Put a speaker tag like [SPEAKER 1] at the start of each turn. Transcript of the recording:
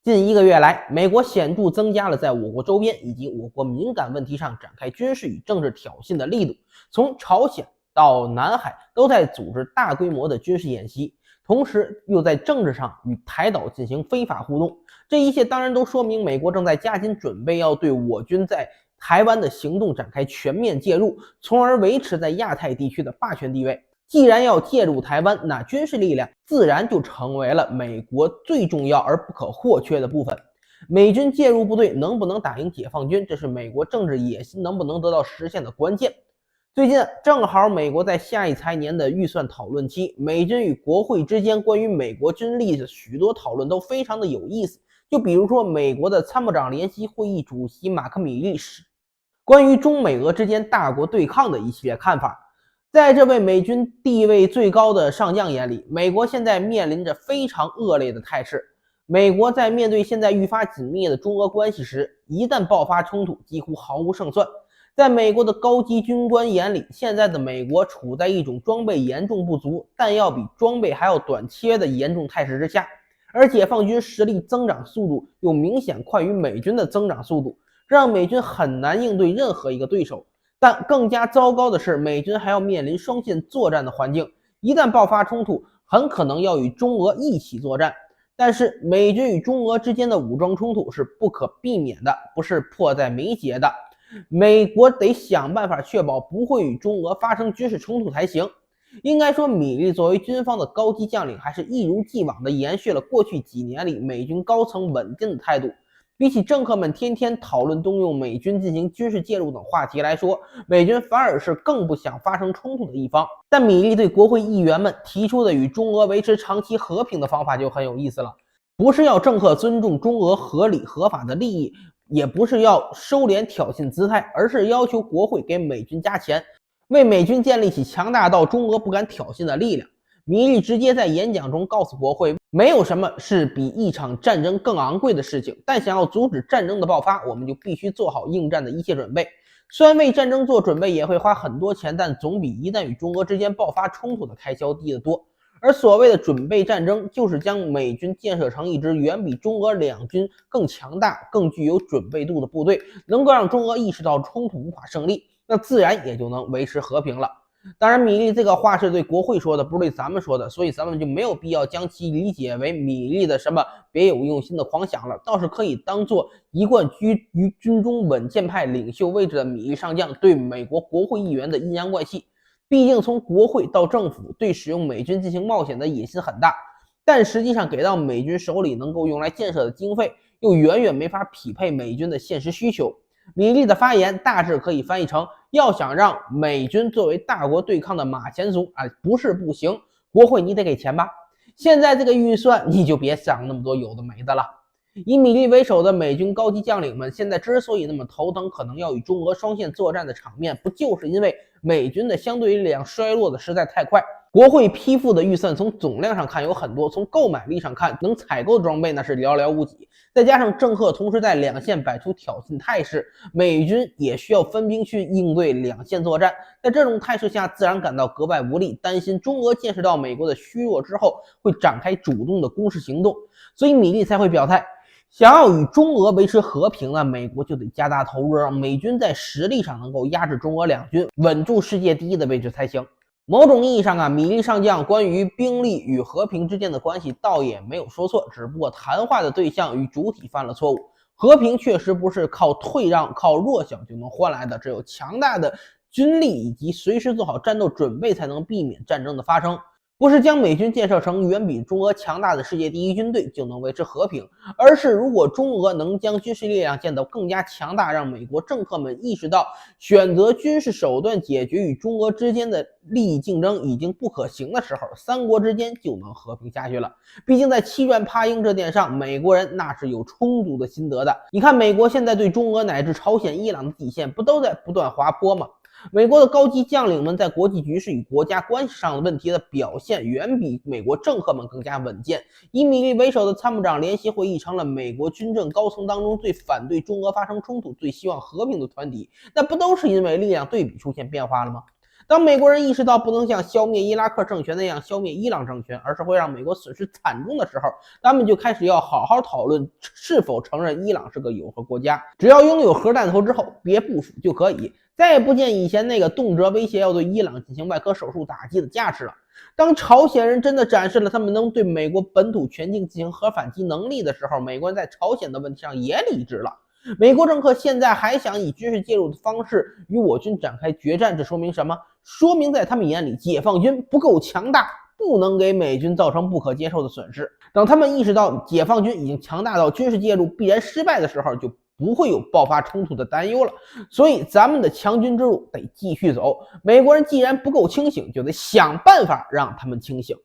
[SPEAKER 1] 近1个月来，美国显著增加了在我国周边以及我国敏感问题上展开军事与政治挑衅的力度，从朝鲜到南海都在组织大规模的军事演习，同时又在政治上与台岛进行非法互动。这一切当然都说明美国正在加紧准备要对我军在台湾的行动展开全面介入，从而维持在亚太地区的霸权地位。既然要介入台湾，那军事力量自然就成为了美国最重要而不可或缺的部分。美军介入部队能不能打赢解放军，这是美国政治野心能不能得到实现的关键。最近正好美国在下一财年的预算讨论期，美军与国会之间关于美国军力的许多讨论都非常的有意思。就比如说美国的参谋长联席会议主席马克米利关于中美俄之间大国对抗的一系列看法。在这位美军地位最高的上将眼里，美国现在面临着非常恶劣的态势。美国在面对现在愈发紧密的中俄关系时，一旦爆发冲突，几乎毫无胜算。在美国的高级军官眼里，现在的美国处在一种装备严重不足，弹药比装备还要短缺的严重态势之下，而解放军实力增长速度又明显快于美军的增长速度，让美军很难应对任何一个对手。但更加糟糕的是，美军还要面临双线作战的环境，一旦爆发冲突，很可能要与中俄一起作战。但是美军与中俄之间的武装冲突是不可避免的，不是迫在眉睫的。美国得想办法确保不会与中俄发生军事冲突才行。应该说，米利作为军方的高级将领，还是一如既往地延续了过去几年里美军高层稳定的态度。比起政客们天天讨论动用美军进行军事介入等话题来说，美军反而是更不想发生冲突的一方。但米利对国会议员们提出的与中俄维持长期和平的方法就很有意思了，不是要政客尊重中俄合理合法的利益，也不是要收敛挑衅姿态，而是要求国会给美军加钱，为美军建立起强大到中俄不敢挑衅的力量。米利直接在演讲中告诉国会，没有什么是比一场战争更昂贵的事情，但想要阻止战争的爆发，我们就必须做好应战的一切准备。虽然为战争做准备也会花很多钱，但总比一旦与中俄之间爆发冲突的开销低得多。而所谓的准备战争，就是将美军建设成一支远比中俄两军更强大、更具有准备度的部队，能够让中俄意识到冲突无法胜利，那自然也就能维持和平了。当然，米利这个话是对国会说的，不是对咱们说的，所以咱们就没有必要将其理解为米利的什么别有用心的狂想了，倒是可以当做一贯居于军中稳健派领袖位置的米利上将对美国国会议员的阴阳怪气。毕竟从国会到政府对使用美军进行冒险的野心很大，但实际上给到美军手里能够用来建设的经费又远远没法匹配美军的现实需求。米利的发言大致可以翻译成，要想让美军作为大国对抗的马前卒不是不行，国会你得给钱吧，现在这个预算你就别想那么多有的没的了。以米利为首的美军高级将领们现在之所以那么头疼，可能要与中俄双线作战的场面，不就是因为美军的相对力量衰落的实在太快，国会批复的预算从总量上看有很多，从购买力上看能采购的装备那是寥寥无几，再加上政客同时在两线摆出挑衅态势，美军也需要分兵去应对两线作战，在这种态势下自然感到格外无力，担心中俄见识到美国的虚弱之后会展开主动的攻势行动，所以米利才会表态，想要与中俄维持和平呢，美国就得加大投入，让美军在实力上能够压制中俄两军，稳住世界第一的位置才行。某种意义上米利上将关于兵力与和平之间的关系倒也没有说错，只不过谈话的对象与主体犯了错误。和平确实不是靠退让、靠弱小就能换来的，只有强大的军力以及随时做好战斗准备，才能避免战争的发生。不是将美军建设成远比中俄强大的世界第一军队就能维持和平，而是如果中俄能将军事力量建得更加强大，让美国政客们意识到选择军事手段解决与中俄之间的利益竞争已经不可行的时候，三国之间就能和平下去了。毕竟在欺软怕硬这点上，美国人那是有充足的心得的。你看美国现在对中俄乃至朝鲜、伊朗的底线不都在不断滑坡吗？美国的高级将领们在国际局势与国家关系上的问题的表现远比美国政客们更加稳健。以米利为首的参谋长联席会议成了美国军政高层当中最反对中俄发生冲突、最希望和平的团体，那不都是因为力量对比出现变化了吗？当美国人意识到不能像消灭伊拉克政权那样消灭伊朗政权，而是会让美国损失惨重的时候，他们就开始要好好讨论是否承认伊朗是个有核国家。只要拥有核弹头之后，别部署就可以，再也不见以前那个动辄威胁要对伊朗进行外科手术打击的架势了。当朝鲜人真的展示了他们能对美国本土全境进行核反击能力的时候，美国人在朝鲜的问题上也理智了。美国政客现在还想以军事介入的方式与我军展开决战，这说明什么？说明在他们眼里，解放军不够强大，不能给美军造成不可接受的损失。等他们意识到解放军已经强大到军事介入必然失败的时候，就不会有爆发冲突的担忧了。所以咱们的强军之路得继续走。美国人既然不够清醒，就得想办法让他们清醒。